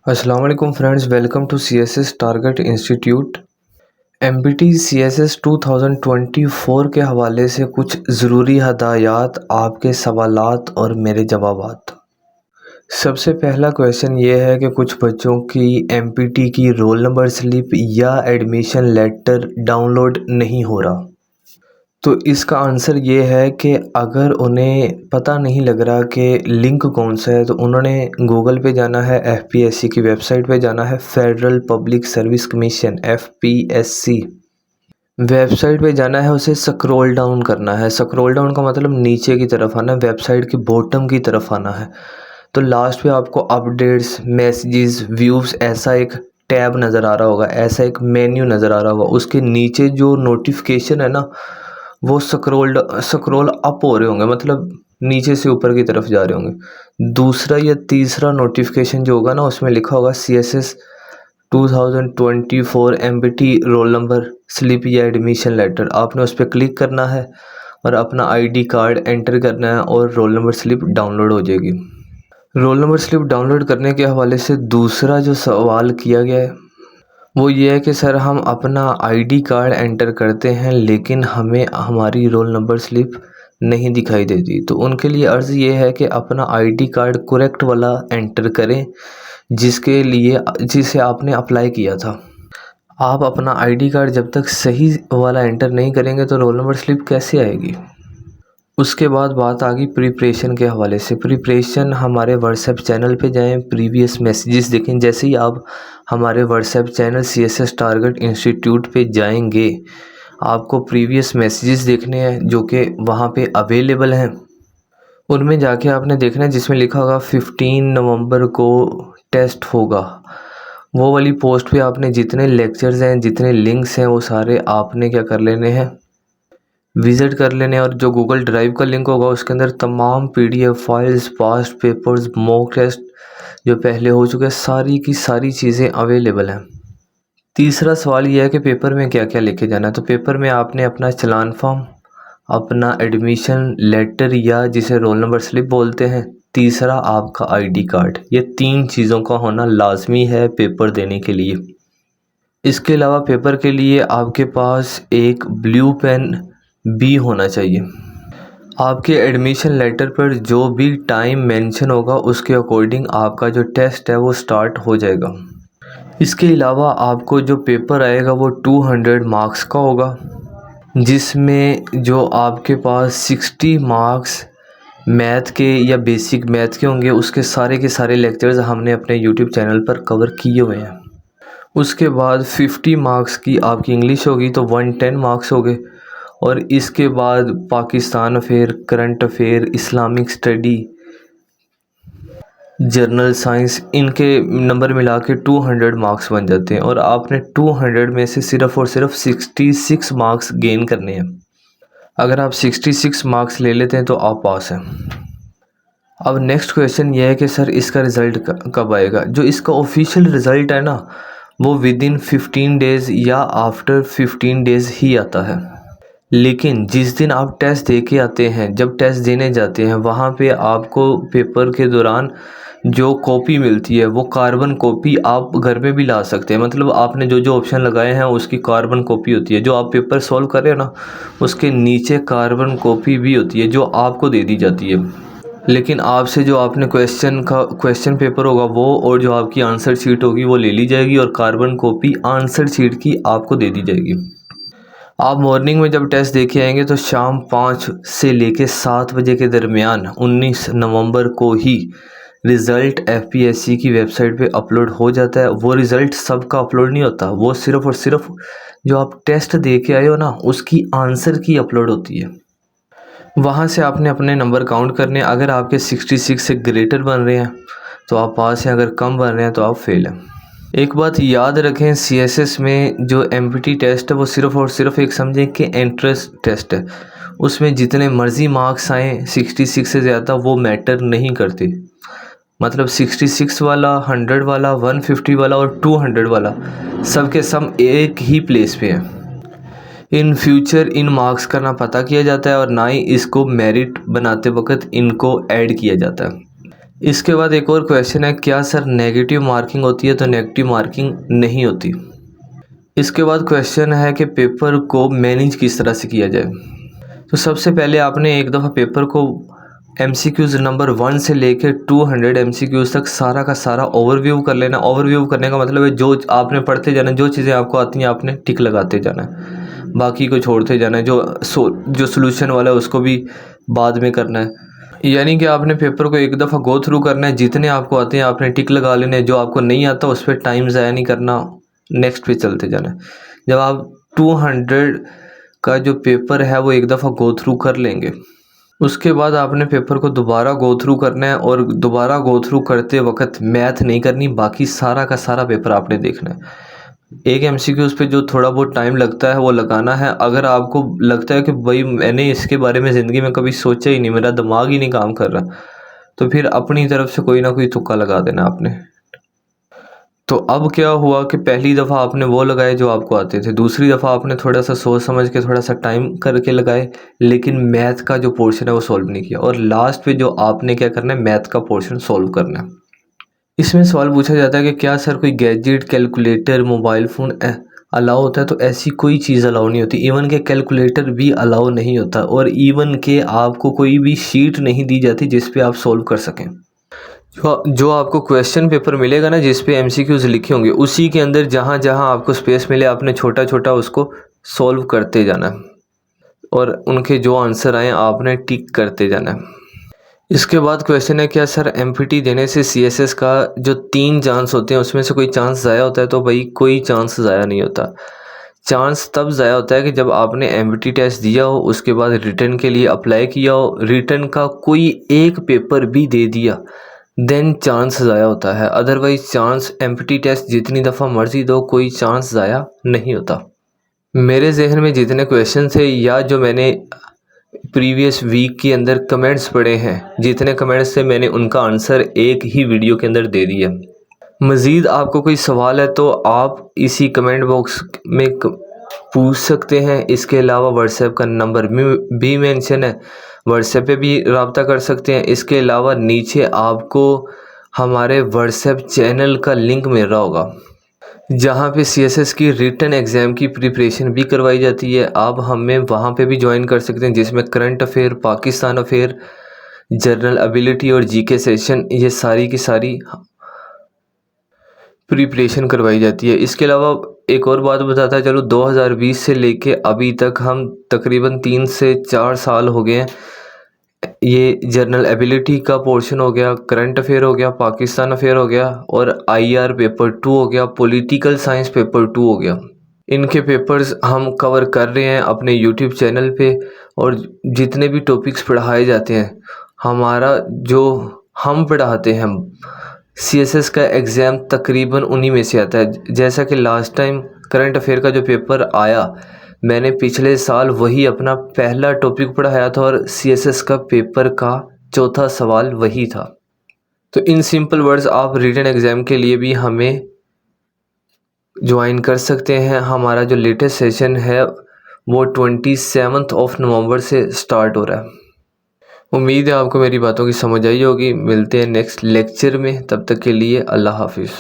अस्सलाम वालेकुम friends, welcome to CSS target institute. MBT CSS 2024 के हवाले से कुछ ज़रूरी हदायत, आपके सवालात और मेरे जवाबात। सबसे पहला क्वेश्चन ये है कि कुछ बच्चों की MPT की रोल नंबर स्लिप या एडमिशन लेटर डाउनलोड नहीं हो रहा। तो इसका आंसर ये है कि अगर उन्हें पता नहीं लग रहा कि लिंक कौन सा है, तो उन्होंने गूगल पे जाना है, FPSC की वेबसाइट पे जाना है, federal public service commission FPSC website पे जाना है। उसे स्क्रॉल डाउन करना है। स्क्रॉल डाउन का मतलब नीचे की तरफ आना, वेबसाइट की बॉटम की तरफ आना है। तो लास्ट पे आपको अपडेट्स, मैसेजेस, व्यूज़ ऐसा एक टैब नज़र आ रहा होगा, ऐसा एक मेन्यू नज़र आ रहा होगा। उसके नीचे जो नोटिफिकेशन है ना, वो स्क्रॉल अप हो रहे होंगे, मतलब नीचे से ऊपर की तरफ जा रहे होंगे। दूसरा या तीसरा नोटिफिकेशन जो होगा ना, उसमें लिखा होगा CSS 2024 MBT roll number slip या एडमिशन लेटर। आपने उस पर क्लिक करना है और अपना ID कार्ड एंटर करना है और रोल नंबर स्लिप डाउनलोड हो जाएगी। रोल नंबर स्लिप डाउनलोड करने के हवाले से दूसरा जो सवाल किया गया है वो ये है कि सर, हम अपना ID कार्ड एंटर करते हैं लेकिन हमें हमारी रोल नंबर स्लिप नहीं दिखाई देती। तो उनके लिए अर्ज़ ये है कि अपना ID कार्ड करेक्ट वाला एंटर करें जिसे आपने अप्लाई किया था। आप अपना ID कार्ड जब तक सही वाला एंटर नहीं करेंगे तो रोल नंबर स्लिप कैसे आएगी। उसके बाद बात आ गई प्रिपरेशन के हवाले से। प्रिपरेशन, हमारे व्हाट्सएप चैनल पे जाएं, प्रीवियस मैसेजेस देखें। जैसे ही आप हमारे WhatsApp channel CSS target institute पे जाएंगे, आपको प्रीवियस मैसेजेस देखने हैं जो कि वहाँ पे अवेलेबल हैं। उनमें जाके आपने देखना है जिसमें लिखा होगा 15 नवंबर को टेस्ट होगा। वो वाली पोस्ट पे आपने जितने लेक्चर्स हैं, जितने लिंक्स हैं, वो सारे आपने क्या कर लेने हैं, विज़िट कर लेने। और जो गूगल ड्राइव का लिंक होगा उसके अंदर तमाम PDF files, past papers, mock test जो पहले हो चुके हैं, सारी की सारी चीज़ें अवेलेबल हैं। तीसरा सवाल यह है कि पेपर में क्या क्या लेके जाना है। तो पेपर में आपने अपना चालान फॉर्म, अपना एडमिशन लेटर या जिसे रोल नंबर स्लिप बोलते हैं, तीसरा आपका ID कार्ड। ये 3 चीज़ों का होना लाजमी है पेपर देने के लिए। इसके अलावा पेपर के लिए आपके पास एक ब्लू पेन भी होना चाहिए। आपके एडमिशन लेटर पर जो भी टाइम मेंशन होगा उसके अकॉर्डिंग आपका जो टेस्ट है वो स्टार्ट हो जाएगा। इसके अलावा आपको जो पेपर आएगा वो 200 मार्क्स का होगा, जिसमें जो आपके पास 60 मार्क्स मैथ के या बेसिक मैथ के होंगे। उसके सारे के सारे लेक्चर्स हमने अपने YouTube चैनल पर कवर किए हुए हैं। उसके बाद 50 मार्क्स की आपकी इंग्लिश होगी, तो 110 मार्क्स हो गए। और इसके बाद Pakistan affair, current affair, Islamic study, journal science, इनके नंबर मिला के 200 मार्क्स बन जाते हैं। और आपने 200 में से सिर्फ़ और सिर्फ 66 मार्क्स गेन करने हैं। अगर आप 66 मार्क्स ले लेते हैं तो आप पास हैं। अब नेक्स्ट क्वेश्चन ये है कि सर, इसका रिज़ल्ट कब आएगा। जो इसका ऑफिशियल रिज़ल्ट है ना, वो विदिन 15 डेज़ या आफ्टर 15 डेज़ ही आता है। लेकिन जिस दिन आप टेस्ट दे के आते हैं, जब टेस्ट देने जाते हैं, वहाँ पे आपको पेपर के दौरान जो कॉपी मिलती है वो कार्बन कॉपी आप घर पे भी ला सकते हैं। मतलब आपने जो जो ऑप्शन लगाए हैं उसकी कार्बन कॉपी होती है। जो आप पेपर सॉल्व कर रहे हो ना, उसके नीचे कार्बन कॉपी भी होती है जो आपको दे दी जाती है। लेकिन आपसे जो आपने क्वेश्चन पेपर होगा वो, और जो आपकी आंसर शीट होगी वो ले ली जाएगी, और कार्बन कॉपी आंसर शीट की आपको दे दी जाएगी। आप मॉर्निंग में जब टेस्ट देके आएंगे तो शाम 5 से लेके 7 बजे के दरमियान 19 नवंबर को ही रिज़ल्ट FPSC की वेबसाइट पे अपलोड हो जाता है। वो रिज़ल्ट सबका अपलोड नहीं होता, वो सिर्फ़ और सिर्फ जो आप टेस्ट दे के आए हो ना, उसकी आंसर की अपलोड होती है। वहाँ से आपने अपने नंबर काउंट करने। अगर आपके 66 से ग्रेटर बन रहे हैं तो आप पास हैं, अगर कम बन रहे हैं तो आप फेल हैं। एक बात याद रखें, CSS में जो MPT टेस्ट है वो सिर्फ़ और सिर्फ एक समझें कि एंट्रेंस टेस्ट है। उसमें जितने मर्ज़ी मार्क्स आएँ, 66 से ज़्यादा वो मैटर नहीं करते। मतलब 66 वाला, 100 वाला, 150 वाला और 200 वाला, सब के सब एक ही प्लेस पे हैं। इन फ्यूचर इन मार्क्स का ना पता किया जाता है और ना ही इसको मेरिट बनाते वक्त इनको ऐड किया जाता है। इसके बाद एक और क्वेश्चन है, क्या सर नेगेटिव मार्किंग होती है? तो नेगेटिव मार्किंग नहीं होती। इसके बाद क्वेश्चन है कि पेपर को मैनेज किस तरह से किया जाए। तो सबसे पहले आपने एक दफ़ा पेपर को MCQs नंबर 1 से लेकर 200 MCQs तक सारा का सारा ओवरव्यू कर लेना। ओवरव्यू करने का मतलब है जो आपने पढ़ते जाना, जो चीज़ें आपको आती हैं आपने टिक लगाते जाना है, बाकी को छोड़ते जाना है। जो सोल्यूशन वाला है उसको भी बाद में करना है। यानी कि आपने पेपर को एक दफ़ा गो थ्रू करना है, जितने आपको आते हैं आपने टिक लगा लेने, जो आपको नहीं आता उस पर टाइम ज़ाया नहीं करना, नेक्स्ट पे चलते जाना है। जब आप 200 का जो पेपर है वो एक दफ़ा गो थ्रू कर लेंगे, उसके बाद आपने पेपर को दोबारा गो थ्रू करना है। और दोबारा गो थ्रू करते वक्त मैथ नहीं करनी, बाकी सारा का सारा पेपर आपने देखना है। एक MCQ पे जो थोड़ा बहुत टाइम लगता है वो लगाना है। अगर आपको लगता है कि भाई मैंने इसके बारे में ज़िंदगी में कभी सोचा ही नहीं, मेरा दिमाग ही नहीं काम कर रहा, तो फिर अपनी तरफ से कोई ना कोई तुक्का लगा देना आपने। तो अब क्या हुआ कि पहली दफ़ा आपने वो लगाए जो आपको आते थे, दूसरी दफ़ा आपने थोड़ा सा सोच समझ के थोड़ा सा टाइम करके लगाए, लेकिन मैथ का जो पोर्शन है वो सॉल्व नहीं किया। और लास्ट पे जो आपने क्या करना है, मैथ का पोर्शन सॉल्व करना है। इसमें सवाल पूछा जाता है कि क्या सर कोई gadget, calculator, mobile phone allow होता है? तो ऐसी कोई चीज़ अलाउ नहीं होती। इवन के कैलकुलेटर भी अलाउ नहीं होता, और इवन के आपको कोई भी शीट नहीं दी जाती जिस पे आप सॉल्व कर सकें। जो आपको क्वेश्चन पेपर मिलेगा ना, जिस पे MCQs लिखे होंगे, उसी के अंदर जहाँ जहाँ आपको स्पेस मिले आपने छोटा छोटा उसको सॉल्व करते जाना है, और उनके जो आंसर आए आपने टिक करते जाना है। इसके बाद क्वेश्चन है, क्या सर MPT देने से CSS का जो 3 चांस होते हैं उसमें से कोई चांस ज़ाया होता है? तो भाई कोई चांस ज़ाया नहीं होता। चांस तब ज़ाया होता है कि जब आपने MPT टेस्ट दिया हो, उसके बाद रिटर्न के लिए अप्लाई किया हो, रिटर्न का कोई एक पेपर भी दे दिया, देन चांस ज़ाया होता है। अदरवाइज चांस MPT टेस्ट जितनी दफ़ा मर्जी दो, कोई चांस ज़ाया नहीं होता। मेरे जहन में जितने क्वेश्चन थे, या जो मैंने प्रीवियस वीक के अंदर कमेंट्स पढ़े हैं, जितने कमेंट्स थे मैंने उनका आंसर एक ही वीडियो के अंदर दे दिया। मज़ीद आपको कोई सवाल है तो आप इसी कमेंट बॉक्स में पूछ सकते हैं। इसके अलावा व्हाट्सएप का नंबर भी मेंशन है, व्हाट्सएप पे भी रब्ता कर सकते हैं। इसके अलावा नीचे आपको हमारे व्हाट्सएप चैनल का लिंक मिल रहा होगा, जहाँ पे CSS की रिटन एग्ज़ाम की प्रिपरेशन भी करवाई जाती है। आप हमें वहाँ पे भी ज्वाइन कर सकते हैं, जिसमें current affair, Pakistan affair, general ability और GK सेशन, ये सारी की सारी प्रिपरेशन करवाई जाती है। इसके अलावा एक और बात बताता है, चलो 2020 से लेके अभी तक हम तकरीबन 3 से 4 साल हो गए हैं। ये जनरल एबिलिटी का पोर्शन हो गया, करंट अफेयर हो गया, पाकिस्तान अफेयर हो गया, और IR पेपर 2 हो गया, पॉलिटिकल साइंस पेपर 2 हो गया। इनके पेपर्स हम कवर कर रहे हैं अपने YouTube चैनल पे। और जितने भी टॉपिक्स पढ़ाए जाते हैं, हमारा जो हम पढ़ाते हैं, CSS का एग्ज़ाम तकरीबन उन्हीं में से आता है। जैसा कि लास्ट टाइम करंट अफेयर का जो पेपर आया, मैंने पिछले साल वही अपना पहला टॉपिक पढ़ाया था, और CSS का पेपर का चौथा सवाल वही था। तो इन सिंपल वर्ड्स आप रिटन एग्ज़ाम के लिए भी हमें ज्वाइन कर सकते हैं। हमारा जो लेटेस्ट सेशन है वो 27 नवंबर से स्टार्ट हो रहा है। उम्मीद है आपको मेरी बातों की समझ आई होगी। मिलते हैं नेक्स्ट लेक्चर में, तब तक के लिए अल्लाह हाफिज़।